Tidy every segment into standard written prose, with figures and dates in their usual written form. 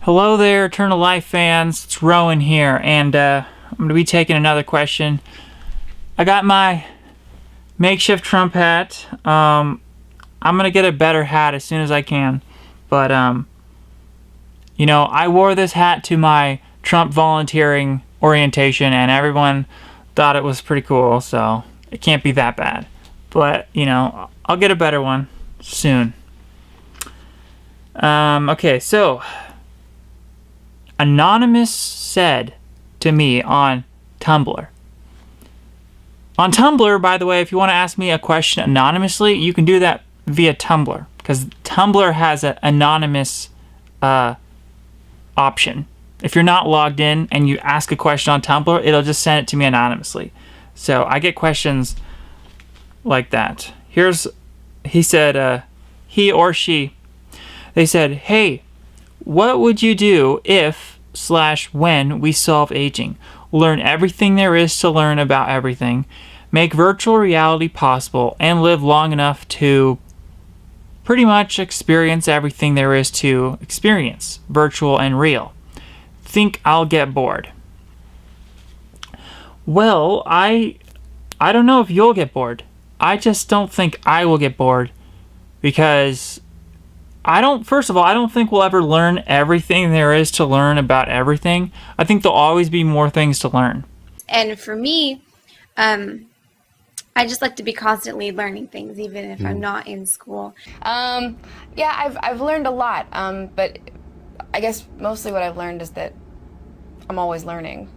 Hello there, Eternal Life fans. It's Rowan here, and I'm going to be taking another question. I got my makeshift Trump hat. I'm going to get a better hat as soon as I can. But, I wore this hat to my Trump volunteering orientation, and everyone thought it was pretty cool, so it can't be that bad. But, I'll get a better one soon. Okay, so Anonymous said to me on Tumblr. On Tumblr, by the way, if you want to ask me a question anonymously, you can do that via Tumblr, because Tumblr has an anonymous option. If you're not logged in and you ask a question on Tumblr, it'll just send it to me anonymously. So I get questions like that. He said, he or she, they said, hey, what would you do if/when we solve aging? Learn everything there is to learn about everything, make virtual reality possible, and live long enough to pretty much experience everything there is to experience, virtual and real. Think I'll get bored? Well, I don't know if you'll get bored. I just don't think I will get bored, because first of all, I don't think we'll ever learn everything there is to learn about everything. I think there'll always be more things to learn. And for me, I just like to be constantly learning things, even if I'm not in school. I've learned a lot, but I guess mostly what I've learned is that I'm always learning.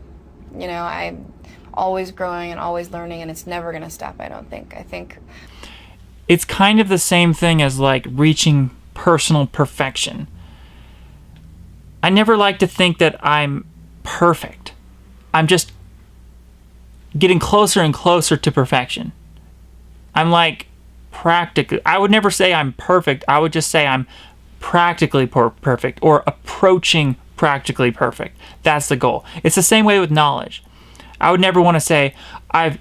I'm always growing and always learning, and it's never going to stop, I don't think. I think it's kind of the same thing as like reaching personal perfection. I never like to think that I'm perfect. I'm just getting closer and closer to perfection. I'm like practically, I would never say I'm perfect. I would just say I'm practically perfect, or approaching practically perfect. That's the goal. It's the same way with knowledge. I would never want to say I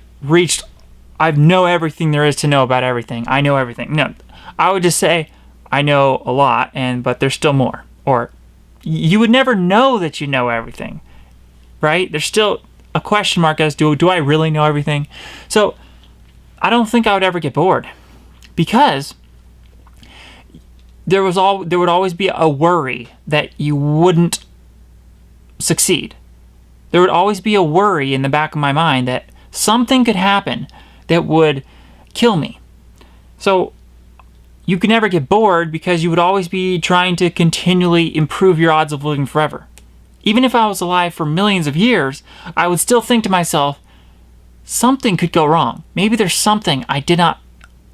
know everything there is to know about everything. I know everything. No, I would just say I know a lot, but there's still more. Or you would never know that you know everything, right? There's still a question mark as do I really know everything? So I don't think I would ever get bored, because there would always be a worry that you wouldn't succeed. There would always be a worry in the back of my mind that something could happen that would kill me. So you can never get bored, because you would always be trying to continually improve your odds of living forever. Even if I was alive for millions of years, I would still think to myself, something could go wrong. Maybe there's something I did not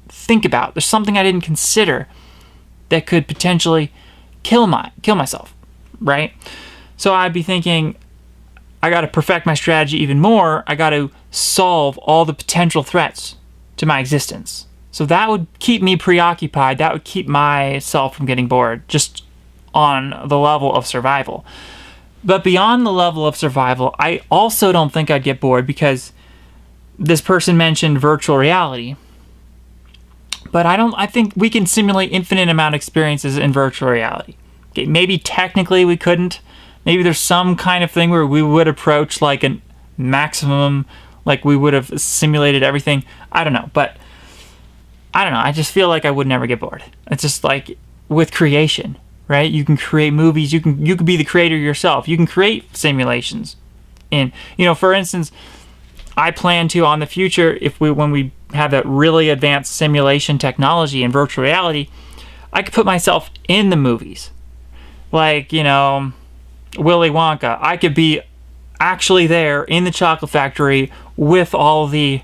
think about. There's something I didn't consider that could potentially kill myself, right? So I'd be thinking, I got to perfect my strategy even more. I got to solve all the potential threats to my existence. So that would keep me preoccupied. That would keep myself from getting bored, just on the level of survival. But beyond the level of survival, I also don't think I'd get bored, because this person mentioned virtual reality. But I think we can simulate infinite amount of experiences in virtual reality. Okay, maybe technically we couldn't. Maybe there's some kind of thing where we would approach like a maximum, like we would have simulated everything. I don't know, but I don't know. I just feel like I would never get bored. It's just like with creation, right? You can create movies. You can be the creator yourself. You can create simulations. And for instance, I plan to, on the future, when we have that really advanced simulation technology and virtual reality, I could put myself in the movies. Like, Willy Wonka. I could be actually there in the chocolate factory with all the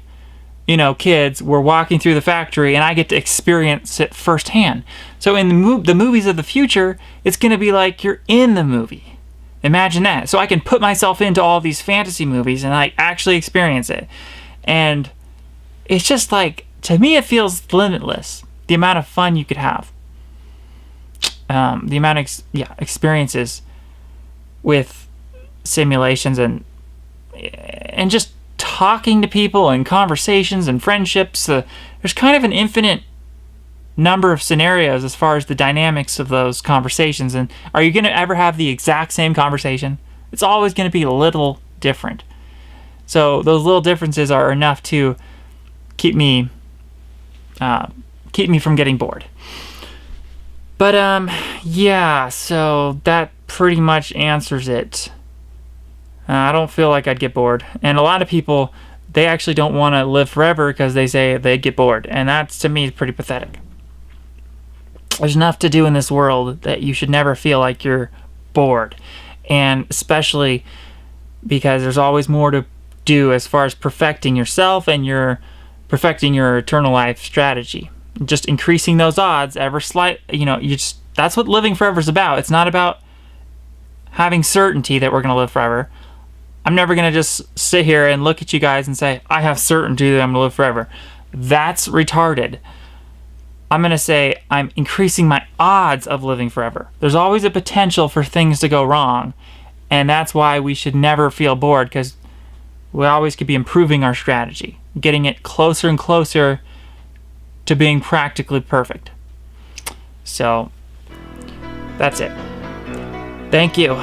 kids. We're walking through the factory, and I get to experience it firsthand. So in the movies of the future, it's going to be like you're in the movie. Imagine that. So I can put myself into all these fantasy movies and I actually experience it. And it's just like, to me, it feels limitless, the amount of fun you could have. The amount of experiences with simulations and just talking to people and conversations and friendships. There's kind of an infinite number of scenarios as far as the dynamics of those conversations. And are you going to ever have the exact same conversation? It's always going to be a little different. So those little differences are enough to keep me from getting bored. But yeah, so that pretty much answers it. I don't feel like I'd get bored. And a lot of people, they actually don't want to live forever because they say they'd get bored. And that's, to me, pretty pathetic. There's enough to do in this world that you should never feel like you're bored. And especially because there's always more to do as far as perfecting yourself and perfecting your eternal life strategy. Just increasing those odds ever slight, that's what living forever is about. It's not about having certainty that we're going to live forever. I'm never going to just sit here and look at you guys and say, I have certainty that I'm going to live forever. That's retarded. I'm going to say I'm increasing my odds of living forever. There's always a potential for things to go wrong. And that's why we should never feel bored, because we always could be improving our strategy, getting it closer and closer to being practically perfect. So, that's it. Thank you.